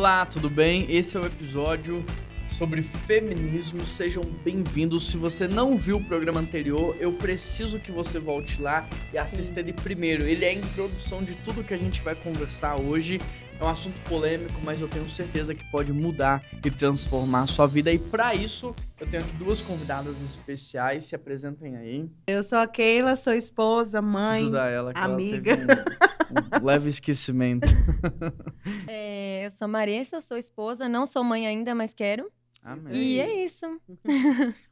Olá, tudo bem? Esse é o episódio sobre feminismo. Sejam bem-vindos. Se você não viu o programa anterior, eu preciso que você volte lá e assista ele primeiro. Ele é a introdução de tudo que a gente vai conversar hoje. É um assunto polêmico, mas eu tenho certeza que pode mudar e transformar a sua vida. E para isso, eu tenho aqui duas convidadas especiais. Se apresentem aí. Eu sou a Keila, sou esposa, mãe, Ajuda ela, que amiga. ela teve um leve esquecimento. Eu sou a Marissa, sou esposa, não sou mãe ainda, mas quero. Amém. E é isso.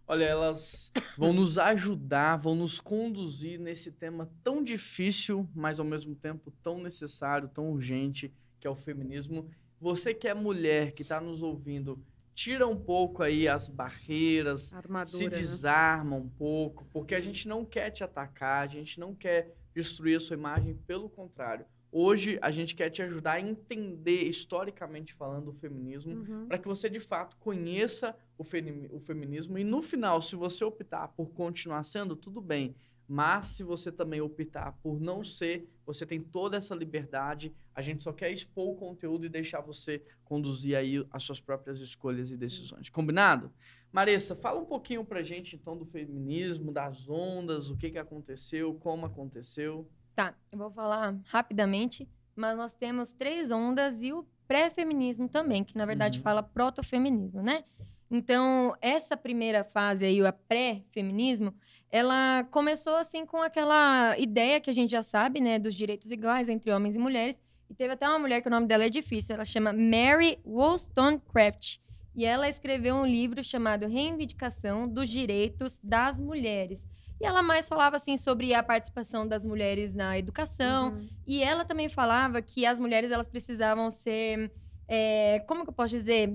Olha, elas vão nos ajudar, vão nos conduzir nesse tema tão difícil, mas ao mesmo tempo tão necessário, tão urgente, que é o feminismo. Você que é mulher, que está nos ouvindo, tira um pouco aí as barreiras, se desarma um pouco, porque a gente não quer te atacar, a gente não quer destruir a sua imagem, pelo contrário. Hoje, a gente quer te ajudar a entender, historicamente falando, o feminismo, para que você, de fato, conheça o feminismo. E, no final, se você optar por continuar sendo, tudo bem. Mas, se você também optar por não ser, você tem toda essa liberdade. A gente só quer expor o conteúdo e deixar você conduzir aí as suas próprias escolhas e decisões. Combinado? Marissa, fala um pouquinho pra gente, então, do feminismo, das ondas, o que aconteceu, como aconteceu. Tá, eu vou falar rapidamente, mas nós temos 3 ondas e o pré-feminismo também, que na verdade fala proto-feminismo, né? Então, essa primeira fase aí, o pré-feminismo, ela começou assim com aquela ideia que a gente já sabe, né, dos direitos iguais entre homens e mulheres. E teve até uma mulher que o nome dela é difícil, ela chama Mary Wollstonecraft. E ela escreveu um livro chamado Reivindicação dos Direitos das Mulheres. E ela mais falava, assim, sobre a participação das mulheres na educação. E ela também falava que as mulheres, elas precisavam ser... como que eu posso dizer?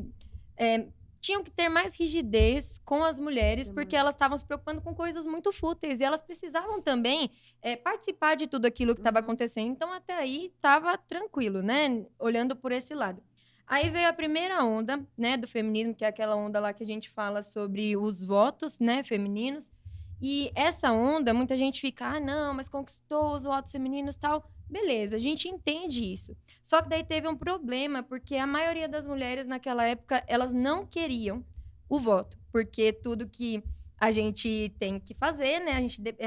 Tinham que ter mais rigidez com as mulheres, porque elas estavam se preocupando com coisas muito fúteis. E elas precisavam também participar de tudo aquilo que estava acontecendo. Então, até aí, estava tranquilo, né? Olhando por esse lado. Aí veio a primeira onda, né, do feminismo, que é aquela onda lá que a gente fala sobre os votos, né, femininos. E essa onda, muita gente fica, não, mas conquistou os votos femininos e tal. Beleza, a gente entende isso. Só que daí teve um problema, porque a maioria das mulheres naquela época, elas não queriam o voto. Porque tudo que a gente tem que fazer, né,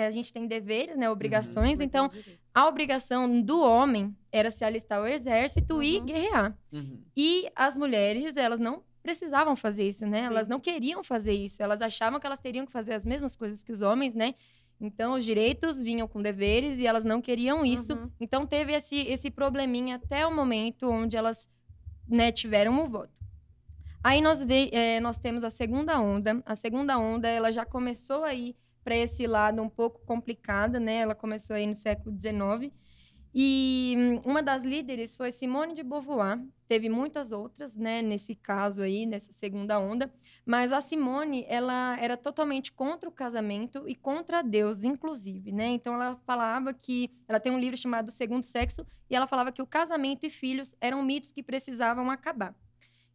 a gente tem deveres, né, obrigações. Então, a obrigação do homem era se alistar ao exército e guerrear. E as mulheres, elas não precisavam fazer isso, né? Elas não queriam fazer isso. Elas achavam que elas teriam que fazer as mesmas coisas que os homens, né? Então, os direitos vinham com deveres e elas não queriam isso. Então, teve esse probleminha até o momento onde elas, né, tiveram o voto. Aí, nós temos a segunda onda. A segunda onda, ela já começou aí para esse lado um pouco complicada, né? Ela começou aí no século XIX. E uma das líderes foi Simone de Beauvoir. Teve muitas outras, né, nesse caso aí, nessa segunda onda. Mas a Simone, ela era totalmente contra o casamento e contra Deus, inclusive, né? Então, ela falava que... Ela tem um livro chamado Segundo Sexo, e ela falava que o casamento e filhos eram mitos que precisavam acabar.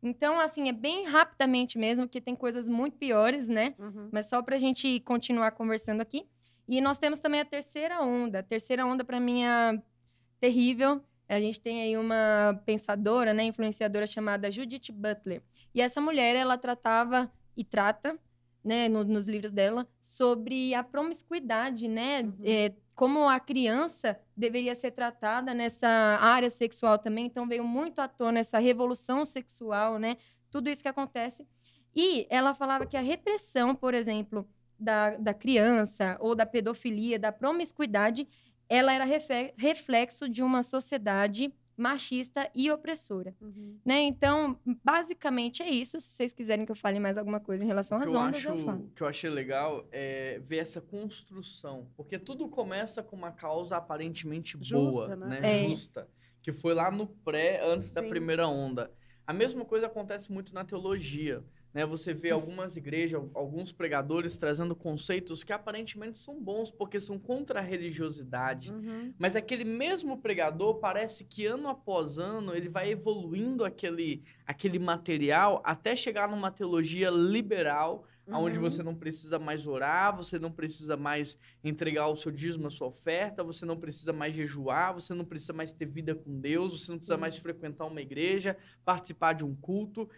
Então, assim, é bem rapidamente mesmo, porque tem coisas muito piores, né? Mas só pra gente continuar conversando aqui. E nós temos também a terceira onda. A terceira onda, pra mim, é terrível. A gente tem aí uma pensadora, né, influenciadora chamada Judith Butler. E essa mulher, ela tratava e trata, né, nos livros dela, sobre a promiscuidade, né? Como a criança deveria ser tratada nessa área sexual também. Então, veio muito à tona essa revolução sexual, né? Tudo isso que acontece. E ela falava que a repressão, por exemplo, da criança ou da pedofilia, da promiscuidade, ela era reflexo de uma sociedade machista e opressora, né? Então, basicamente é isso. Se vocês quiserem que eu fale mais alguma coisa em relação às ondas, eu falo. O que eu achei legal é ver essa construção, porque tudo começa com uma causa aparentemente boa, né? Justa, que foi lá no antes da primeira onda. A mesma coisa acontece muito na teologia, né? Você vê algumas igrejas, alguns pregadores trazendo conceitos que aparentemente são bons, porque são contra a religiosidade. Mas aquele mesmo pregador, parece que ano após ano, ele vai evoluindo aquele material até chegar numa teologia liberal, onde você não precisa mais orar, você não precisa mais entregar o seu dízimo, a sua oferta, você não precisa mais jejuar, você não precisa mais ter vida com Deus, você não precisa mais frequentar uma igreja, participar de um culto.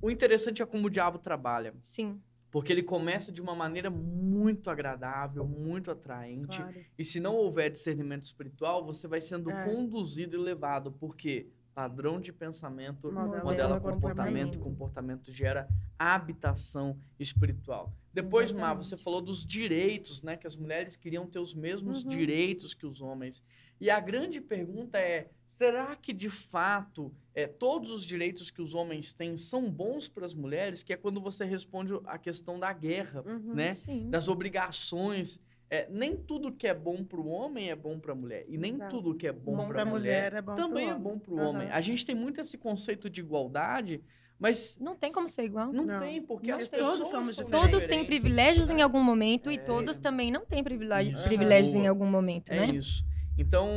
O interessante é como o diabo trabalha. Sim. Porque ele começa de uma maneira muito agradável, muito atraente. Claro. E se não houver discernimento espiritual, você vai sendo conduzido e levado. Por quê? Padrão de pensamento modela comportamento, comportamento gera habitação espiritual. Depois, Má, você falou dos direitos, né? Que as mulheres queriam ter os mesmos direitos que os homens. E a grande pergunta é, será que, de fato, todos os direitos que os homens têm são bons para as mulheres? Que é quando você responde a questão da guerra, né? Sim. Das obrigações. Nem tudo que é bom para o homem é bom para a mulher. E nem tudo que é bom para a mulher também é bom para o homem. A gente tem muito esse conceito de igualdade, mas... Não tem como ser igual. Não tem, porque as Todos pessoas somos são diferentes. Todos têm privilégios em algum momento e todos também não têm privilégios em algum momento, né? É isso. Então,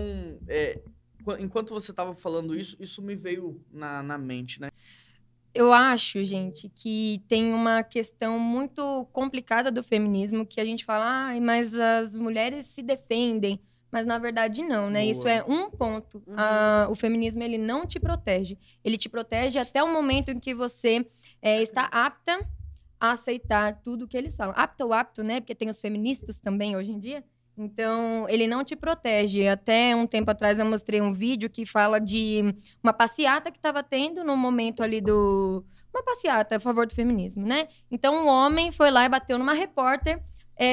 enquanto você estava falando isso me veio na mente, né? Eu acho, gente, que tem uma questão muito complicada do feminismo, que a gente fala, mas as mulheres se defendem, mas na verdade não, né? Boa. Isso é um ponto. O feminismo, ele não te protege. Ele te protege até o momento em que você está apta a aceitar tudo que eles falam. Apta ou apto, né? Porque tem os feministas também hoje em dia. Então, ele não te protege. Até um tempo atrás eu mostrei um vídeo que fala de uma passeata que estava tendo no momento ali uma passeata a favor do feminismo, né? Então, um homem foi lá e bateu numa repórter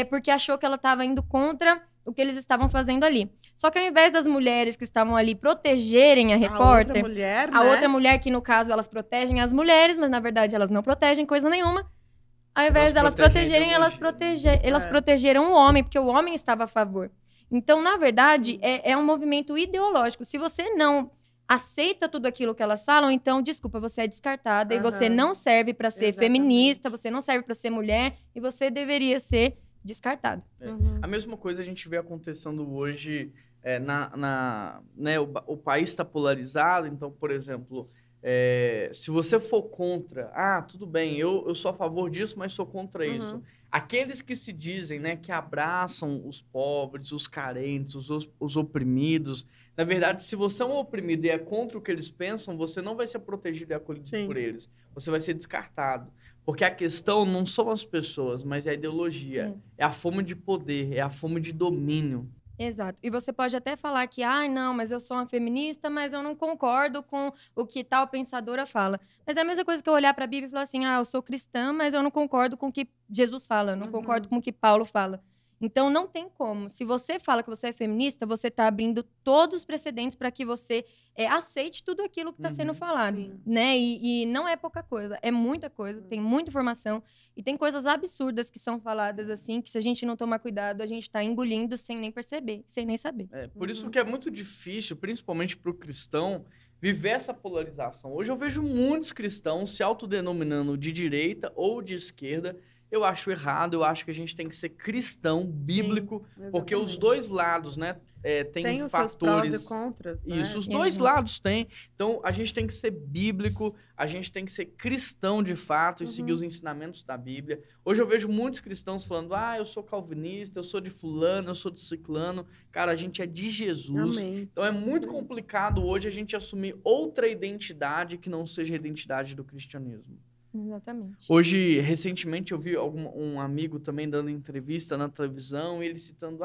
porque achou que ela estava indo contra o que eles estavam fazendo ali. Só que ao invés das mulheres que estavam ali protegerem a repórter... A outra mulher, que no caso elas protegem as mulheres, mas na verdade elas não protegem coisa nenhuma. Ao invés delas protegerem, elas protegeram o homem, porque o homem estava a favor. Então, na verdade, é um movimento ideológico. Se você não aceita tudo aquilo que elas falam, então, desculpa, você é descartada e você não serve para ser feminista, você não serve para ser mulher e você deveria ser descartado. A mesma coisa a gente vê acontecendo hoje, né, o país está polarizado, então, por exemplo... se você for contra, tudo bem, eu sou a favor disso, mas sou contra isso. Aqueles que se dizem, né, que abraçam os pobres, os carentes, os oprimidos, na verdade, se você é um oprimido e é contra o que eles pensam, você não vai ser protegido e acolhido por eles. Você vai ser descartado. Porque a questão não são as pessoas, mas é a ideologia. É a fome de poder, é a fome de domínio. Exato. E você pode até falar que, não, mas eu sou uma feminista, mas eu não concordo com o que tal pensadora fala. Mas é a mesma coisa que eu olhar para a Bíblia e falar assim, eu sou cristã, mas eu não concordo com o que Jesus fala, eu não concordo com o que Paulo fala. Então, não tem como. Se você fala que você é feminista, você está abrindo todos os precedentes para que você aceite tudo aquilo que está sendo falado, né? E não é pouca coisa, é muita coisa, tem muita informação e tem coisas absurdas que são faladas assim, que se a gente não tomar cuidado, a gente está engolindo sem nem perceber, sem nem saber. Por isso que é muito difícil, principalmente para o cristão, viver essa polarização. Hoje eu vejo muitos cristãos se autodenominando de direita ou de esquerda. Eu acho errado, eu acho que a gente tem que ser cristão, bíblico, porque os dois lados, né, tem os fatores... seus prós e contras, né? Isso, os dois lados têm. Então, a gente tem que ser bíblico, a gente tem que ser cristão de fato e seguir os ensinamentos da Bíblia. Hoje eu vejo muitos cristãos falando, eu sou calvinista, eu sou de fulano, eu sou de ciclano. Cara, a gente é de Jesus. Amém. Então, é muito complicado hoje a gente assumir outra identidade que não seja a identidade do cristianismo. Exatamente. Hoje, recentemente, eu vi um amigo também dando entrevista na televisão e ele citando,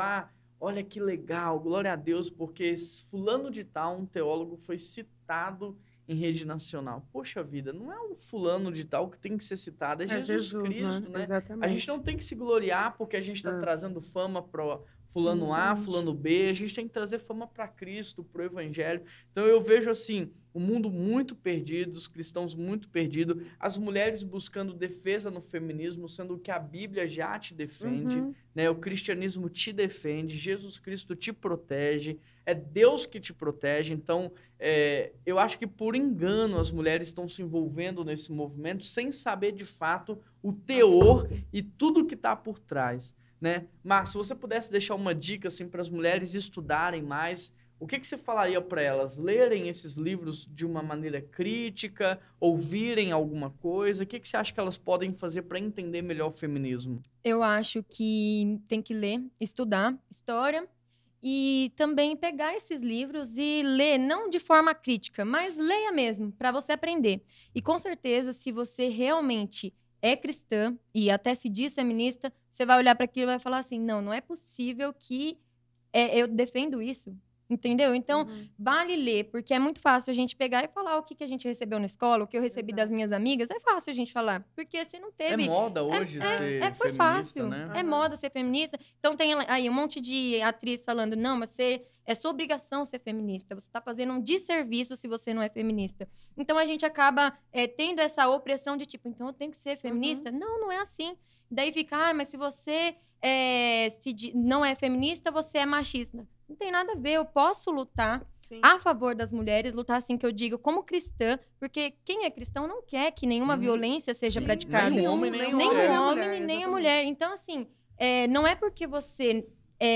olha que legal, glória a Deus, porque fulano de tal, um teólogo, foi citado em rede nacional. Poxa vida, não é um fulano de tal que tem que ser citado, é Jesus Cristo, né? Exatamente. A gente não tem que se gloriar porque a gente está trazendo fama para fulano A, fulano B, a gente tem que trazer fama para Cristo, para o Evangelho. Então eu vejo assim, o mundo muito perdido, os cristãos muito perdidos, as mulheres buscando defesa no feminismo, sendo que a Bíblia já te defende, né? O cristianismo te defende, Jesus Cristo te protege, é Deus que te protege. Então, eu acho que por engano as mulheres estão se envolvendo nesse movimento sem saber de fato o teor e tudo que está por trás. Né? Mas se você pudesse deixar uma dica assim, para as mulheres estudarem mais, o que você falaria para elas? Lerem esses livros de uma maneira crítica, ouvirem alguma coisa? O que você acha que elas podem fazer para entender melhor o feminismo? Eu acho que tem que ler, estudar história e também pegar esses livros e ler, não de forma crítica, mas leia mesmo, para você aprender. E com certeza, se você realmente é cristã e até se diz feminista, você vai olhar para aquilo e vai falar assim, não é possível que eu defendo isso. Entendeu? Então, vale ler, porque é muito fácil a gente pegar e falar o que a gente recebeu na escola, o que eu recebi das minhas amigas. É fácil a gente falar, porque você não teve... É moda hoje ser foi feminista, fácil. né? É moda ser feminista. Então, tem aí um monte de atriz falando, não, mas é sua obrigação ser feminista. Você está fazendo um desserviço se você não é feminista. Então, a gente acaba tendo essa opressão de tipo, então eu tenho que ser feminista? Não é assim. Daí fica, mas se você não é feminista, você é machista. Não tem nada a ver, eu posso lutar a favor das mulheres, lutar assim que eu digo como cristã, porque quem é cristão não quer que nenhuma violência seja praticada. Nem o homem, nem a mulher. Então, assim, não é porque você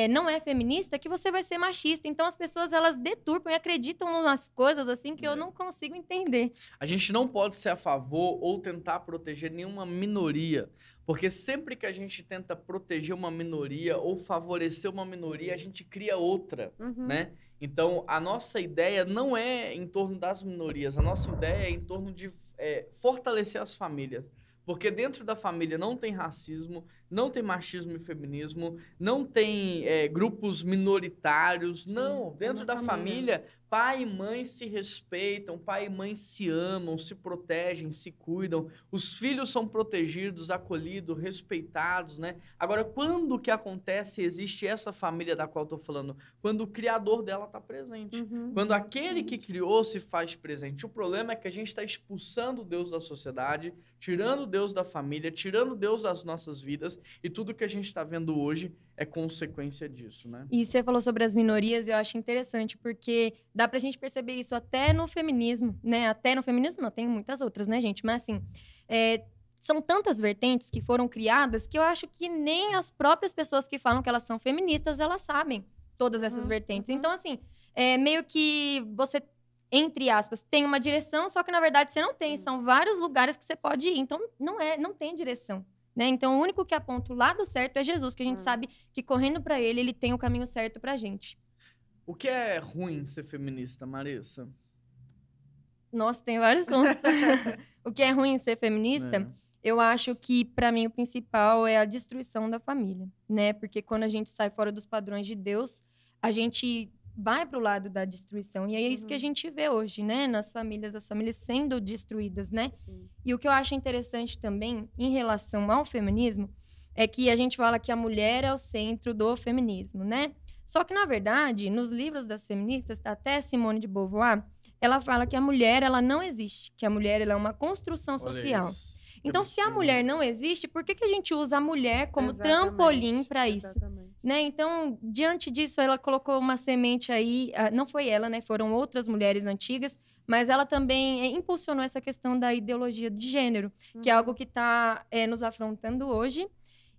não é feminista que você vai ser machista. Então, as pessoas, elas deturpam e acreditam em umas coisas assim que eu não consigo entender. A gente não pode ser a favor ou tentar proteger nenhuma minoria. Porque sempre que a gente tenta proteger uma minoria ou favorecer uma minoria, a gente cria outra, né? Então, a nossa ideia não é em torno das minorias, a nossa ideia é em torno de fortalecer as famílias. Porque dentro da família não tem racismo, não tem machismo e feminismo, não tem grupos minoritários, não. Dentro da família, pai e mãe se respeitam, pai e mãe se amam, se protegem, se cuidam. Os filhos são protegidos, acolhidos, respeitados, né? Agora, quando que acontece, existe essa família da qual eu estou falando? Quando o criador dela está presente. Quando aquele que criou se faz presente. O problema é que a gente está expulsando Deus da sociedade, tirando Deus da família, tirando Deus das nossas vidas, e tudo que a gente está vendo hoje é consequência disso, né? E você falou sobre as minorias, eu acho interessante, porque dá pra gente perceber isso até no feminismo, né? Até no feminismo, não, tem muitas outras, né, gente? Mas, assim, são tantas vertentes que foram criadas que eu acho que nem as próprias pessoas que falam que elas são feministas, elas sabem todas essas vertentes. Então, assim, meio que você, entre aspas, tem uma direção, só que, na verdade, você não tem. São vários lugares que você pode ir. Então, não tem direção. Né? Então, o único que aponta o lado certo é Jesus, que a gente sabe que correndo para ele tem o caminho certo pra gente. O que é ruim ser feminista, Marissa? Nossa, tem vários pontos. O que é ruim ser feminista, eu acho que, para mim, o principal é a destruição da família, né? Porque quando a gente sai fora dos padrões de Deus, a gente vai pro lado da destruição. E é isso que a gente vê hoje, né? Nas famílias, as famílias sendo destruídas, né? E o que eu acho interessante também, em relação ao feminismo, é que a gente fala que a mulher é o centro do feminismo, né? Só que, na verdade, nos livros das feministas, até Simone de Beauvoir, ela fala que a mulher, ela não existe. Que a mulher, ela é uma construção social. Então, se a mulher não existe, por que a gente usa a mulher como trampolim para isso? Né? Então, diante disso, ela colocou uma semente aí, não foi ela, né? Foram outras mulheres antigas, mas ela também impulsionou essa questão da ideologia de gênero, que é algo que está nos afrontando hoje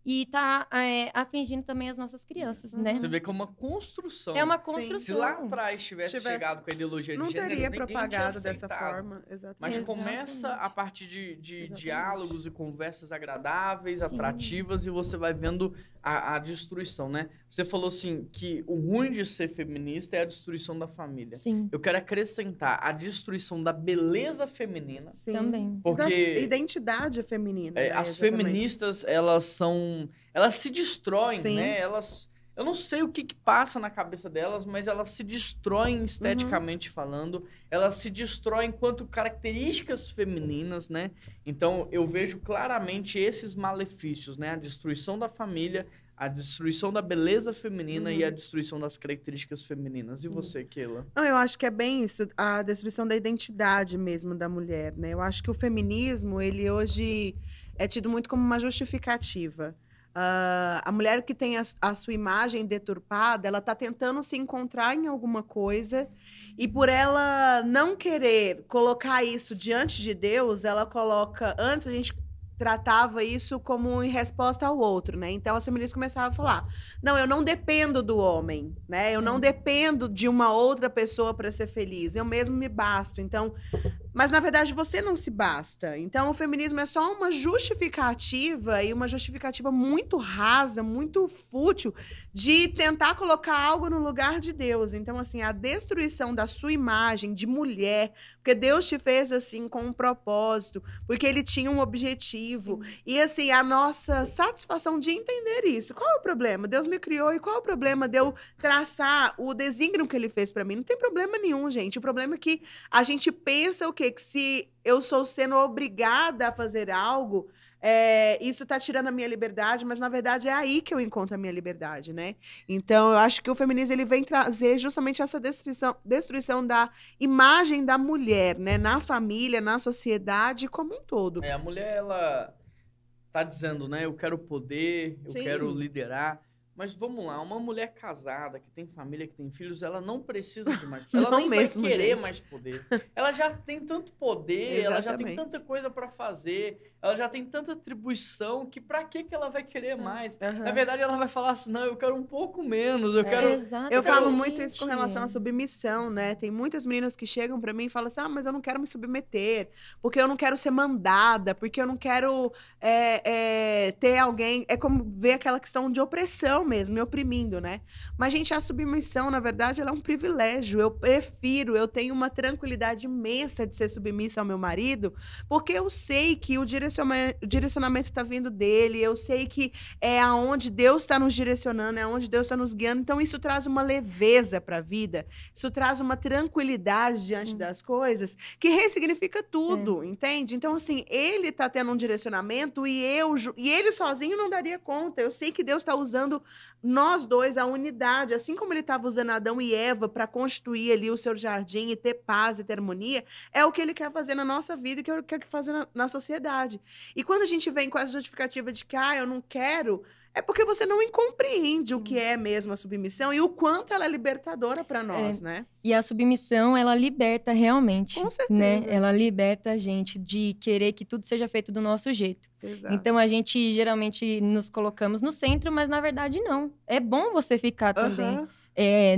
e está afligindo também as nossas crianças, né? Você vê que é uma construção. É uma construção. Se lá atrás tivesse chegado com a ideologia de gênero, não teria propagado dessa forma. Mas começa a partir de diálogos e conversas agradáveis, atrativas, e você vai vendo a destruição, né? Você falou assim, que o ruim de ser feminista é a destruição da família. Sim. Eu quero acrescentar a destruição da beleza feminina. Sim. Também. Porque da identidade feminina. Né? as feministas, elas se destroem, né? Eu não sei o que passa na cabeça delas, mas elas se destroem esteticamente falando. Elas se destroem enquanto características femininas, né? Então, eu vejo claramente esses malefícios, né? A destruição da família, a destruição da beleza feminina e a destruição das características femininas. E você, Keila? Não, eu acho que é bem isso, a destruição da identidade mesmo da mulher, né? Eu acho que o feminismo, ele hoje é tido muito como uma justificativa. A mulher que tem a sua imagem deturpada, ela está tentando se encontrar em alguma coisa e por ela não querer colocar isso diante de Deus, ela coloca... Antes a gente tratava isso como em resposta ao outro, né? Então as feministas começavam a falar: não, eu não dependo do homem, né? Eu não dependo de uma outra pessoa para ser feliz, eu mesmo me basto. Então, mas na verdade você não se basta. Então o feminismo é só uma justificativa, e uma justificativa muito rasa, muito fútil, de tentar colocar algo no lugar de Deus. Então assim, a destruição da sua imagem de mulher, porque Deus te fez assim com um propósito, porque ele tinha um objetivo. Sim. E assim, a nossa satisfação de entender isso. Qual é o problema? Deus me criou, e qual é o problema de eu traçar o desígnio que ele fez para mim? Não tem problema nenhum, gente. O problema é que a gente pensa o quê? Que se eu sou sendo obrigada a fazer algo, isso tá tirando a minha liberdade, mas na verdade é aí que eu encontro a minha liberdade, né? Então eu acho que o feminismo ele vem trazer justamente essa destruição da imagem da mulher, né? Na família, na sociedade como um todo. A mulher, ela tá dizendo, né? Eu quero poder, eu Sim. quero liderar. Mas vamos lá, uma mulher casada, que tem família, que tem filhos, ela não precisa de mais poder. Ela nem vai querer mais poder. Ela já tem tanto poder, ela já tem tanta coisa para fazer, ela já tem tanta atribuição, que pra que ela vai querer mais? Na verdade, ela vai falar assim, não, eu quero um pouco menos, eu quero... Eu falo muito isso com relação à submissão, né? Tem muitas meninas que chegam pra mim e falam assim, mas eu não quero me submeter, porque eu não quero ser mandada, porque eu não quero ter alguém... É como ver aquela questão de opressão mesmo, me oprimindo, né? Mas, gente, a submissão, na verdade, ela é um privilégio. Eu tenho uma tranquilidade imensa de ser submissa ao meu marido, porque eu sei que o direcionamento está vindo dele, eu sei que é aonde Deus está nos direcionando, é aonde Deus está nos guiando. Então, isso traz uma leveza para a vida, isso traz uma tranquilidade diante das coisas, que ressignifica tudo, entende? Então, assim, ele está tendo um direcionamento e ele sozinho não daria conta. Eu sei que Deus está usando nós dois, a unidade, assim como ele estava usando Adão e Eva para construir ali o seu jardim e ter paz e ter harmonia, é o que ele quer fazer na nossa vida e que ele quer fazer na sociedade. E quando a gente vem com essa justificativa de que, eu não quero, é porque você não compreende o que é mesmo a submissão e o quanto ela é libertadora para nós, né? E a submissão, ela liberta realmente. Com certeza. Né? Ela liberta a gente de querer que tudo seja feito do nosso jeito. Exato. Então, a gente geralmente nos colocamos no centro, mas na verdade não. É bom você ficar também.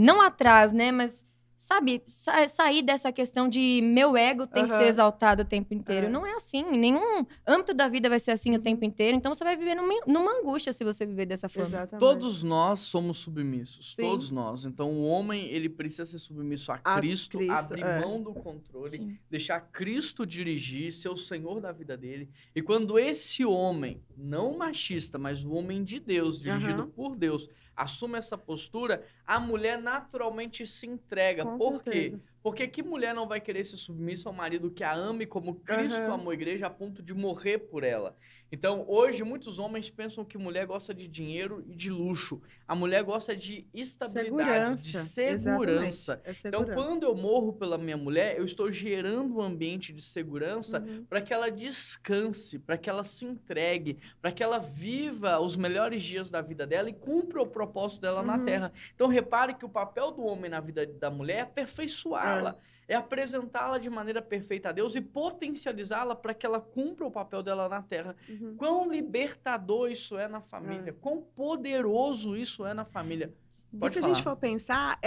Não atrás, né? Mas, sabe, sair dessa questão de meu ego tem que ser exaltado o tempo inteiro. Não é assim. Em nenhum âmbito da vida vai ser assim o tempo inteiro. Então, você vai viver numa angústia se você viver dessa forma. Exatamente. Todos nós somos submissos. Sim. Todos nós. Então, o homem, ele precisa ser submisso a Cristo, abrir mão do controle, deixar Cristo dirigir, ser o Senhor da vida dele. E quando esse homem, não machista, mas o homem de Deus, dirigido por Deus, assume essa postura, a mulher naturalmente se entrega. Por quê? Porque que mulher não vai querer ser submissa ao marido que a ame como Cristo amou a igreja a ponto de morrer por ela? Então, hoje, muitos homens pensam que mulher gosta de dinheiro e de luxo. A mulher gosta de estabilidade, de segurança. Então, quando eu morro pela minha mulher, eu estou gerando um ambiente de segurança para que ela descanse, para que ela se entregue, para que ela viva os melhores dias da vida dela e cumpra o propósito dela na Terra. Então, repare que o papel do homem na vida da mulher é aperfeiçoá-la. É apresentá-la de maneira perfeita a Deus e potencializá-la para que ela cumpra o papel dela na Terra. Quão libertador isso é na família, quão poderoso isso é na família. Pode falar. Se a gente for pensar,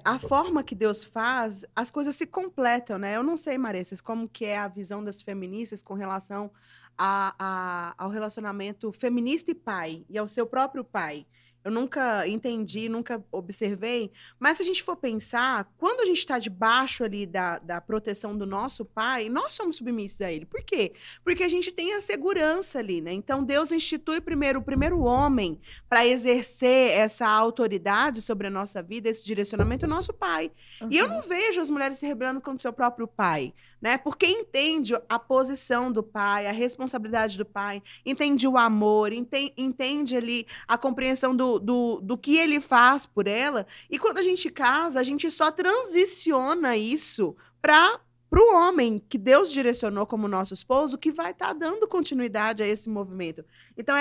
a forma que Deus faz, as coisas se completam, né? Eu não sei, Maressas, como que é a visão das feministas com relação ao relacionamento feminista e pai, e ao seu próprio pai. Eu nunca entendi, nunca observei. Mas se a gente for pensar, quando a gente está debaixo ali da proteção do nosso pai, nós somos submissos a ele. Por quê? Porque a gente tem a segurança ali, né? Então, Deus institui o primeiro homem para exercer essa autoridade sobre a nossa vida, esse direcionamento, é o nosso pai. E eu não vejo as mulheres se rebelando contra o seu próprio pai, né? Porque entende a posição do pai, a responsabilidade do pai, entende o amor, entende ali a compreensão do que ele faz por ela. E quando a gente casa, a gente só transiciona isso para o homem que Deus direcionou como nosso esposo, que vai estar dando continuidade a esse movimento. Então,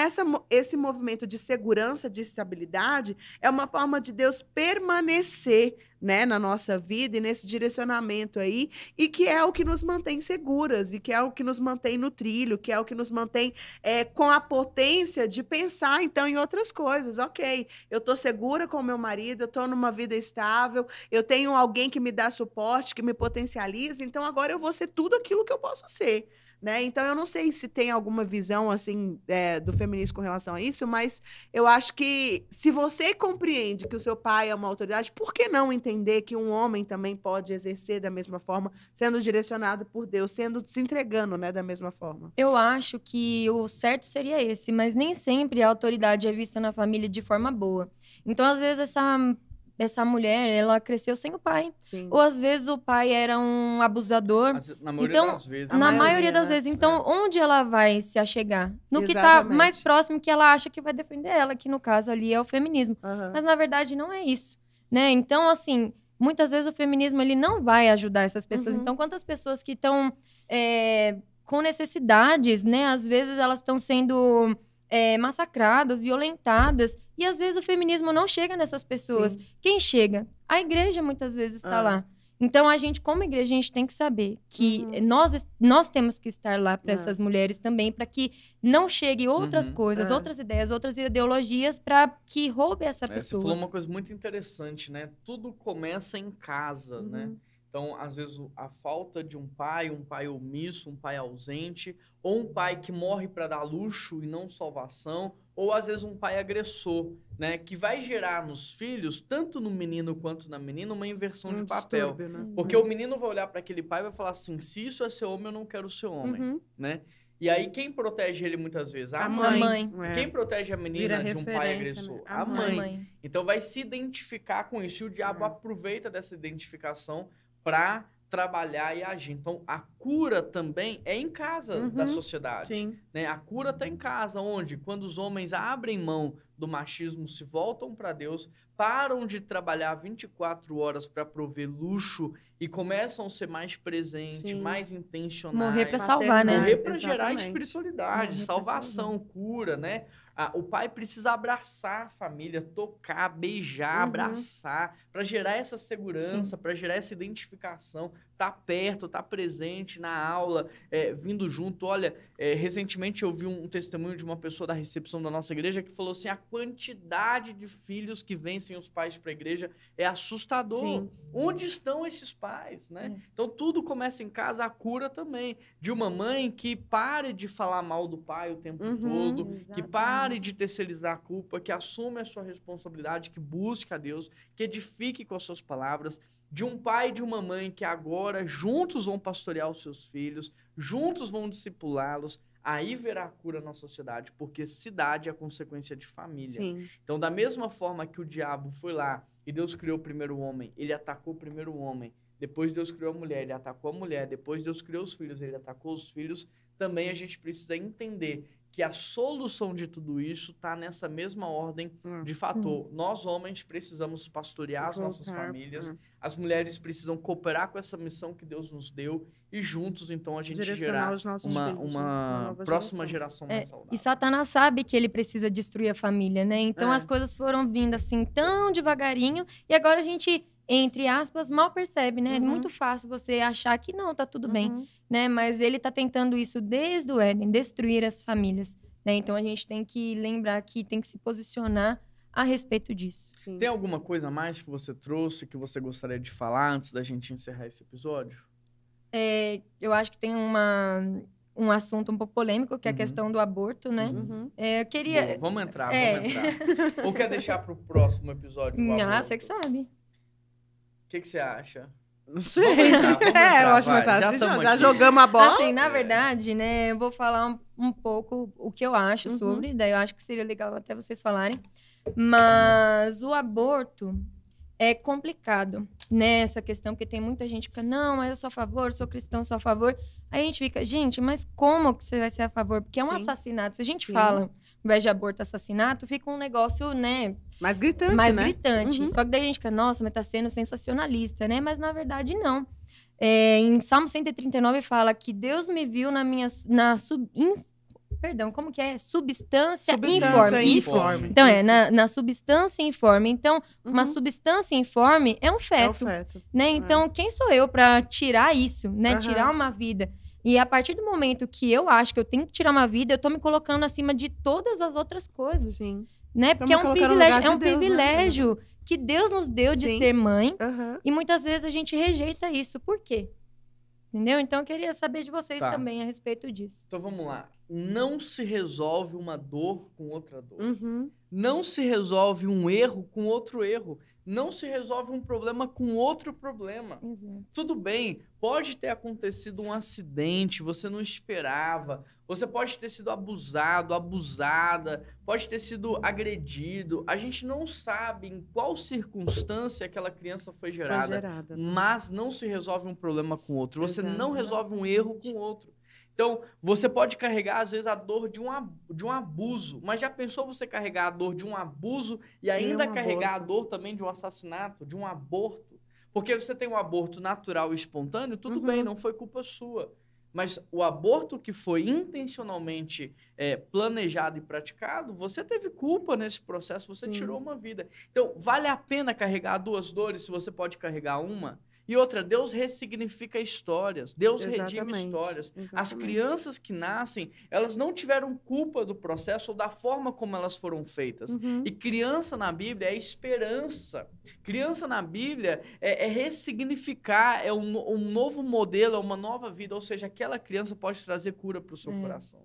esse movimento de segurança, de estabilidade, é uma forma de Deus permanecer né, na nossa vida e nesse direcionamento aí, e que é o que nos mantém seguras, e que é o que nos mantém no trilho, que é o que nos mantém com a potência de pensar, então, em outras coisas. Ok, eu tô segura com o meu marido, eu tô numa vida estável, eu tenho alguém que me dá suporte, que me potencializa, então agora eu vou ser tudo aquilo que eu posso ser. Né? Então, eu não sei se tem alguma visão assim do feminismo com relação a isso, mas eu acho que se você compreende que o seu pai é uma autoridade, por que não entender que um homem também pode exercer da mesma forma, sendo direcionado por Deus, se entregando, né, da mesma forma? Eu acho que o certo seria esse, mas nem sempre a autoridade é vista na família de forma boa. Então, às vezes, essa mulher, ela cresceu sem o pai. Sim. Ou às vezes o pai era um abusador. Na maioria das vezes. Na maioria das né? vezes. Então, onde ela vai se achegar? No que tá Exatamente. mais próximo que ela acha que vai defender ela, que no caso ali é o feminismo. Aham. Mas na verdade não é isso, né? Então, assim, muitas vezes o feminismo ele não vai ajudar essas pessoas. Uhum. Então, quantas pessoas que estão com necessidades, né? Às vezes elas estão sendo massacradas, violentadas. E às vezes o feminismo não chega nessas pessoas. Sim. Quem chega? A igreja muitas vezes está Ah. lá. Então, a gente, como igreja, a gente tem que saber que nós temos que estar lá para essas mulheres também, para que não chegue outras coisas, outras ideias, outras ideologias, para que roube essa Você pessoa. falou uma coisa muito interessante, né? Tudo começa em casa, né? Então, às vezes, a falta de um pai omisso, um pai ausente, ou um pai que morre para dar luxo e não salvação, ou às vezes um pai agressor, né? Que vai gerar nos filhos, tanto no menino quanto na menina, uma inversão de papel. Distúrbio, né? Porque o menino vai olhar para aquele pai e vai falar assim, se isso é ser homem, eu não quero ser homem, né? E aí, quem protege ele muitas vezes? A mãe. É. Quem protege a menina Vira de um pai referência, agressor? né? A mãe. Então, vai se identificar com isso. E o diabo aproveita dessa identificação para trabalhar e agir. Então, a cura também é em casa da sociedade. Sim. Né? A cura está em casa, onde? Quando os homens abrem mão do machismo, se voltam para Deus, param de trabalhar 24 horas para prover luxo e começam a ser mais presentes, Sim. mais intencionais. Morrer para salvar, né? Morrer para gerar Exatamente. espiritualidade, Morrer pra salvação, cura, né? O pai precisa abraçar a família, tocar, beijar, abraçar, para gerar essa segurança, para gerar essa identificação, tá perto, tá presente na aula, vindo junto. Olha, recentemente eu vi um testemunho de uma pessoa da recepção da nossa igreja que falou assim, a quantidade de filhos que vêm sem os pais para a igreja é assustador. Sim. Onde estão esses pais, né? Então tudo começa em casa, a cura também. De uma mãe que pare de falar mal do pai o tempo todo, que pare de terceirizar a culpa, que assume a sua responsabilidade, que busque a Deus, que edifique com as suas palavras. De um pai e de uma mãe que agora juntos vão pastorear os seus filhos, juntos vão discipulá-los, aí verá a cura na sociedade, porque cidade é consequência de família. Sim. Então, da mesma forma que o diabo foi lá e Deus criou o primeiro homem, ele atacou o primeiro homem, depois Deus criou a mulher, ele atacou a mulher, depois Deus criou os filhos, ele atacou os filhos, também a gente precisa entender que a solução de tudo isso está nessa mesma ordem de fator. Nós, homens, precisamos pastorear as nossas famílias, as mulheres precisam cooperar com essa missão que Deus nos deu e juntos, então, a gente Direcionar gerar os nossos uma filhos, né? Uma nova próxima geração mais saudável. E Satanás sabe que ele precisa destruir a família, né? Então as coisas foram vindo assim tão devagarinho e agora a gente, entre aspas, mal percebe, né? É muito fácil você achar que não, tá tudo bem, né? Mas ele tá tentando isso desde o Éden, destruir as famílias, né? Então a gente tem que lembrar que tem que se posicionar a respeito disso. Sim. Tem alguma coisa a mais que você trouxe, que você gostaria de falar antes da gente encerrar esse episódio? Eu acho que tem um assunto um pouco polêmico, que é a questão do aborto, né? Eu queria... Boa, vamos entrar. Ou quer deixar para o próximo episódio? Você que sabe. O que você acha? Não sei. Vamos entrar, eu acho vai, mais fácil. Já aqui. jogamos a bola. Assim, na verdade, né, eu vou falar um pouco o que eu acho sobre, daí eu acho que seria legal até vocês falarem. Mas o aborto é complicado, né, essa questão, porque tem muita gente que fica, não, mas eu sou a favor, sou cristão, sou a favor. Aí a gente fica, gente, mas como que você vai ser a favor? Porque é um assassinato. Se a gente fala, ao invés de aborto, assassinato, fica um negócio, né... Mais gritante, Só que daí a gente fica, nossa, mas tá sendo sensacionalista, né? Mas na verdade, não. Em Salmo 139 fala que Deus me viu perdão, como que é? Substância Substância informe. informe. Então, Isso. na substância informe. Então, uma Uhum. substância informe é um É o feto, feto. né? Então, quem sou eu para tirar isso, né? Aham. Tirar uma vida. E a partir do momento que eu acho que eu tenho que tirar uma vida, eu tô me colocando acima de todas as outras coisas, Sim. né? Porque é um colocando no privilégio, lugar de é um Deus, né? privilégio que Deus nos deu de Sim. ser mãe, Aham. e muitas vezes a gente rejeita isso. Por quê? Entendeu? Então, eu queria saber de vocês Tá. também a respeito disso. Então vamos lá. Não se resolve uma dor com outra dor. Uhum. Não se resolve um erro com outro erro. Não se resolve um problema com outro problema. Exato. Tudo bem, pode ter acontecido um acidente, você não esperava. Você pode ter sido abusado, abusada, pode ter sido agredido. A gente não sabe em qual circunstância aquela criança foi Foi gerada. gerada. Mas não se resolve um problema com outro. Você não Exato. resolve um erro com outro. Então, você pode carregar, às vezes, a dor de um abuso. Mas já pensou você carregar a dor de um abuso e ainda carregar a dor também de um assassinato, de um aborto? Porque você tem um aborto natural e espontâneo, tudo Uhum. bem, não foi culpa sua. Mas o aborto que foi intencionalmente planejado e praticado, você teve culpa nesse processo, você Sim. tirou uma vida. Então, vale a pena carregar duas dores se você pode carregar uma? E outra, Deus ressignifica histórias, Deus redime Exatamente. histórias. As Exatamente. crianças que nascem, elas não tiveram culpa do processo ou da forma como elas foram feitas. Uhum. E criança na Bíblia é esperança. Criança na Bíblia é ressignificar, é um novo modelo, é uma nova vida. Ou seja, aquela criança pode trazer cura para o seu coração.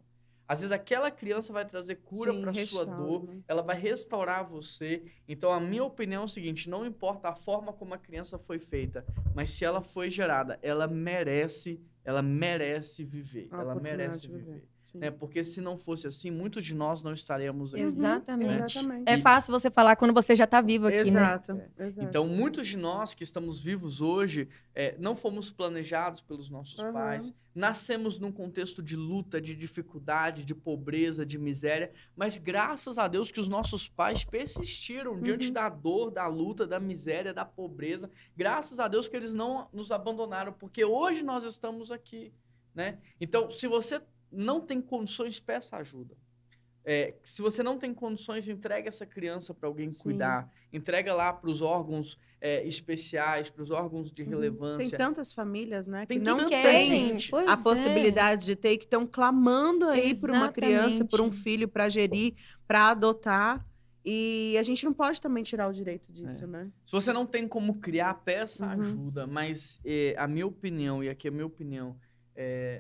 Às vezes aquela criança vai trazer cura Sim, para sua restaura, dor, né? ela vai restaurar você. Então a minha opinião é o seguinte, não importa a forma como a criança foi feita, mas se ela foi gerada, ela merece viver, A ela oportunidade merece de viver. viver. Sim. Né? Porque se não fosse assim, muitos de nós não estaremos aqui. Exatamente. Exatamente. É fácil você falar quando você já tá vivo aqui, né? Exato. Exato. Então, muitos de nós que estamos vivos hoje, não fomos planejados pelos nossos Uhum. pais, nascemos num contexto de luta, de dificuldade, de pobreza, de miséria, mas graças a Deus que os nossos pais persistiram diante da dor, da luta, da miséria, da pobreza. Graças a Deus que eles não nos abandonaram, porque hoje nós estamos aqui, né? Então, se você não tem condições, peça ajuda. Se você não tem condições, entregue essa criança para alguém Sim. cuidar. Entrega lá para os órgãos especiais, para os órgãos de Tem relevância. tantas famílias, né, Tem que não tanta têm gente. Pois a é. possibilidade de ter, e que estão clamando aí por uma criança, por um Exatamente. filho para gerir, para adotar. E a gente não pode também tirar o direito disso, né? Se você não tem como criar, peça Uhum. ajuda. Mas a minha opinião, e aqui é a minha opinião,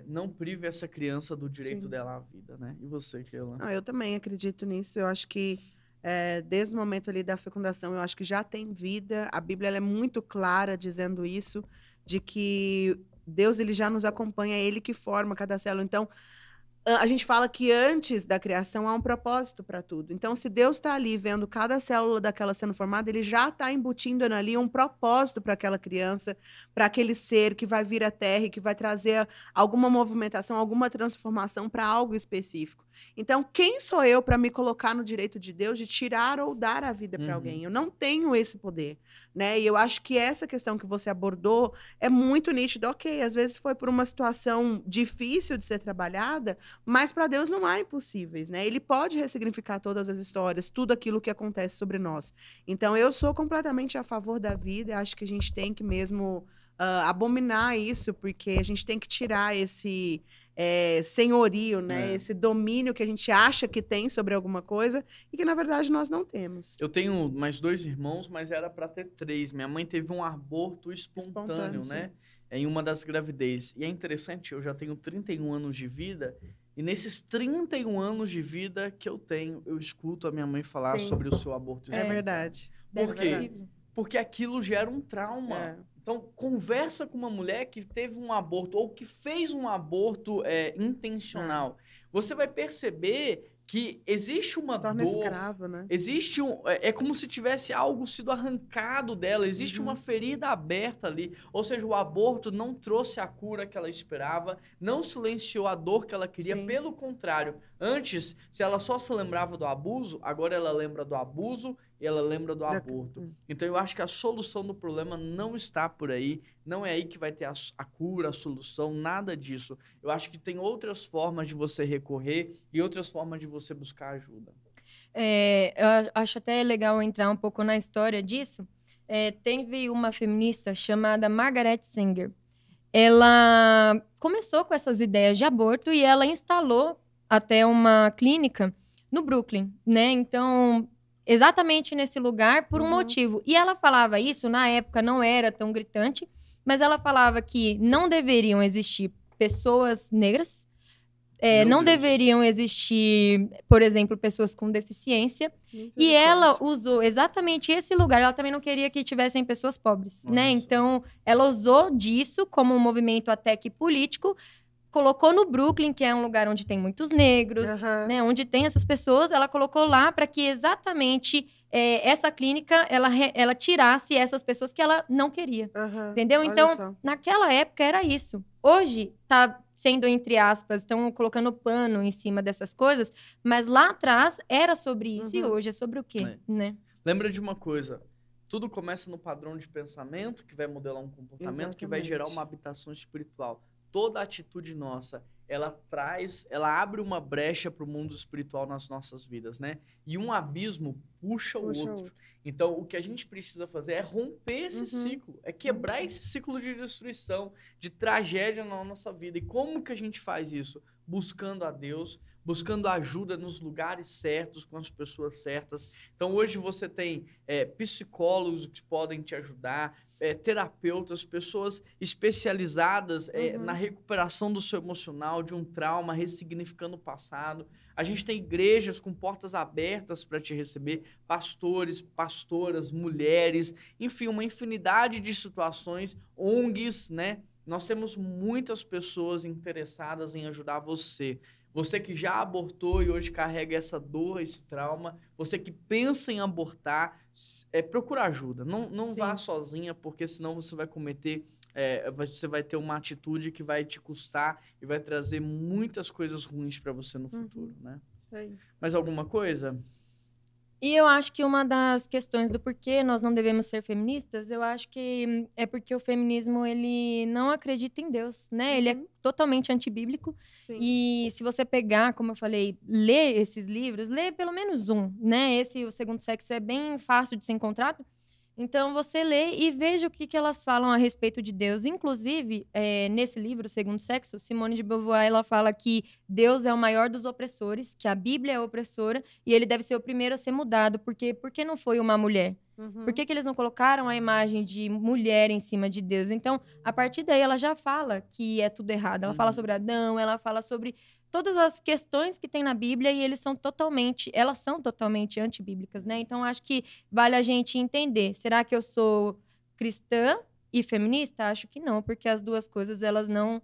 não prive essa criança do direito Sim. dela à vida, né? E você, Keila? Não, eu também acredito nisso. Eu acho que desde o momento ali da fecundação, eu acho que já tem vida. A Bíblia ela é muito clara dizendo isso, de que Deus ele já nos acompanha, é Ele que forma cada célula. Então, a gente fala que antes da criação há um propósito para tudo. Então, se Deus está ali vendo cada célula daquela sendo formada, Ele já está embutindo ali um propósito para aquela criança, para aquele ser que vai vir à Terra e que vai trazer alguma movimentação, alguma transformação para algo específico. Então, quem sou eu para me colocar no direito de Deus de tirar ou dar a vida para Uhum. alguém? Eu não tenho esse poder, né? E eu acho que essa questão que você abordou é muito nítida. Ok, às vezes foi por uma situação difícil de ser trabalhada, mas para Deus não há impossíveis, né? Ele pode ressignificar todas as histórias, tudo aquilo que acontece sobre nós. Então, eu sou completamente a favor da vida. Eu acho que a gente tem que mesmo abominar isso, porque a gente tem que tirar esse senhorio, né? Esse domínio que a gente acha que tem sobre alguma coisa e que, na verdade, nós não temos. Eu tenho mais 2 irmãos, mas era para ter 3. Minha mãe teve um aborto espontâneo, né? Em uma das gravidez. E é interessante, eu já tenho 31 anos de vida, e nesses 31 anos de vida que eu tenho, eu escuto a minha mãe falar Sim. sobre o seu aborto É espontâneo. verdade. Por Deve quê? ser. Porque aquilo gera um trauma. É. Então, conversa com uma mulher que teve um aborto ou que fez um aborto intencional. Você vai perceber que existe uma Se torna dor, escravo, né? existe é como se tivesse algo sido arrancado dela, existe uma ferida aberta ali, ou seja, o aborto não trouxe a cura que ela esperava, não silenciou a dor que ela queria, Sim. pelo contrário, antes, se ela só se lembrava do abuso, agora ela lembra do abuso, e ela lembra do aborto. Então eu acho que a solução do problema não está por aí, não é aí que vai ter a cura, a solução, nada disso. Eu acho que tem outras formas de você recorrer e outras formas de você buscar ajuda. Eu acho até legal entrar um pouco na história disso. Teve uma feminista chamada Margaret Sanger. Ela começou com essas ideias de aborto e ela instalou até uma clínica no Brooklyn, né? Então, exatamente nesse lugar por um motivo. E ela falava isso, na época não era tão gritante, mas ela falava que não deveriam existir pessoas negras, não deveriam existir, por exemplo, pessoas com deficiência. E ela usou exatamente esse lugar. Ela também não queria que tivessem pessoas pobres, né? Então, ela usou disso como um movimento até que político, colocou no Brooklyn, que é um lugar onde tem muitos negros, né? Onde tem essas pessoas, ela colocou lá para que exatamente essa clínica, ela tirasse essas pessoas que ela não queria, entendeu? Então, naquela época era isso. Hoje, tá sendo, entre aspas, estão colocando pano em cima dessas coisas, mas lá atrás era sobre isso e hoje é sobre o quê, né? Lembra de uma coisa, tudo começa no padrão de pensamento, que vai modelar um comportamento, que vai gerar uma habitação espiritual. Toda atitude nossa, ela abre uma brecha para o mundo espiritual nas nossas vidas, né? E um abismo puxa o outro. Então, o que a gente precisa fazer é romper esse ciclo, é quebrar esse ciclo de destruição, de tragédia na nossa vida. E como que a gente faz isso? Buscando a Deus, buscando ajuda nos lugares certos, com as pessoas certas. Então, hoje você tem psicólogos que podem te ajudar, terapeutas, pessoas especializadas na recuperação do seu emocional, de um trauma, ressignificando o passado. A gente tem igrejas com portas abertas para te receber, pastores, pastoras, mulheres, enfim, uma infinidade de situações, ONGs, né? Nós temos muitas pessoas interessadas em ajudar você. Você que já abortou e hoje carrega essa dor, esse trauma, você que pensa em abortar, procura ajuda. Não vá sozinha, porque senão você vai cometer, você vai ter uma atitude que vai te custar e vai trazer muitas coisas ruins para você no futuro, né? Isso aí. Mais alguma coisa? E eu acho que uma das questões do porquê nós não devemos ser feministas, eu acho que é porque o feminismo, ele não acredita em Deus, né? Ele é totalmente antibíblico. Sim. E se você pegar, como eu falei, ler esses livros, lê pelo menos um, né? O Segundo Sexo, é bem fácil de ser encontrado. Então, você lê e veja o que elas falam a respeito de Deus. Inclusive, nesse livro, Segundo Sexo, Simone de Beauvoir, ela fala que Deus é o maior dos opressores, que a Bíblia é opressora e ele deve ser o primeiro a ser mudado. Por que não foi uma mulher? Por que eles não colocaram a imagem de mulher em cima de Deus? Então, a partir daí, ela já fala que é tudo errado. Ela fala sobre Adão, ela fala sobre todas as questões que tem na Bíblia e elas são totalmente antibíblicas, né? Então, acho que vale a gente entender. Será que eu sou cristã e feminista? Acho que não, porque as duas coisas, elas não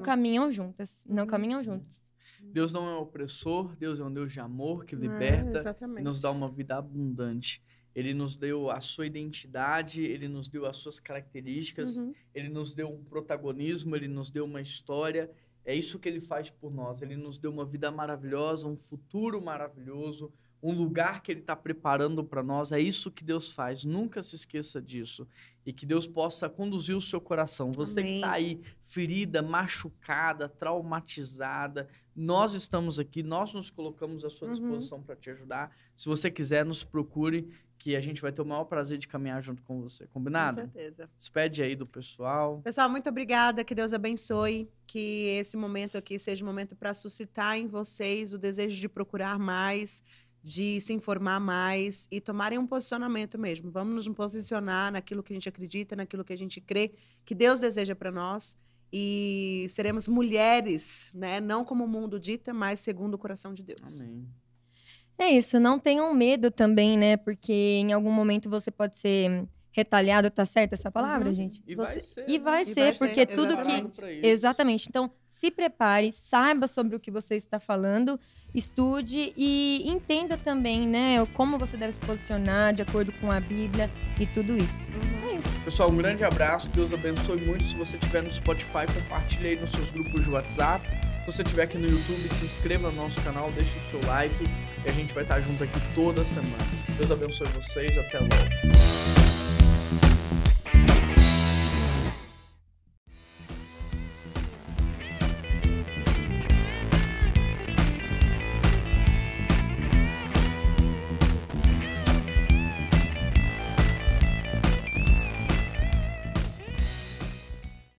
caminham juntas. Não caminham juntas. Deus não é opressor, Deus é um Deus de amor que liberta e nos dá uma vida abundante. Ele nos deu a sua identidade, ele nos deu as suas características, ele nos deu um protagonismo, ele nos deu uma história. É isso que ele faz por nós. Ele nos deu uma vida maravilhosa, um futuro maravilhoso, um lugar que ele está preparando para nós. É isso que Deus faz. Nunca se esqueça disso. E que Deus possa conduzir o seu coração. Você que está aí, ferida, machucada, traumatizada, nós estamos aqui, nós nos colocamos à sua disposição para te ajudar. Se você quiser, nos procure, que a gente vai ter o maior prazer de caminhar junto com você. Combinado? Com certeza. Despede aí do pessoal. Pessoal, muito obrigada. Que Deus abençoe. Que esse momento aqui seja um momento para suscitar em vocês o desejo de procurar mais, de se informar mais e tomarem um posicionamento mesmo. Vamos nos posicionar naquilo que a gente acredita, naquilo que a gente crê, que Deus deseja para nós. E seremos mulheres, né? Não como o mundo dita, mas segundo o coração de Deus. Amém. É isso, não tenham medo também, né? Porque em algum momento você pode ser retalhado, tá certo essa palavra, gente? E vai ser. E vai ser, porque tudo que... Exatamente. Então, se prepare, saiba sobre o que você está falando, estude e entenda também, né? Como você deve se posicionar de acordo com a Bíblia e tudo isso. É isso. Pessoal, um grande abraço, Deus abençoe muito. Se você estiver no Spotify, compartilhe aí nos seus grupos de WhatsApp. Se você estiver aqui no YouTube, se inscreva no nosso canal, deixe o seu like e a gente vai estar junto aqui toda semana. Deus abençoe vocês, até logo.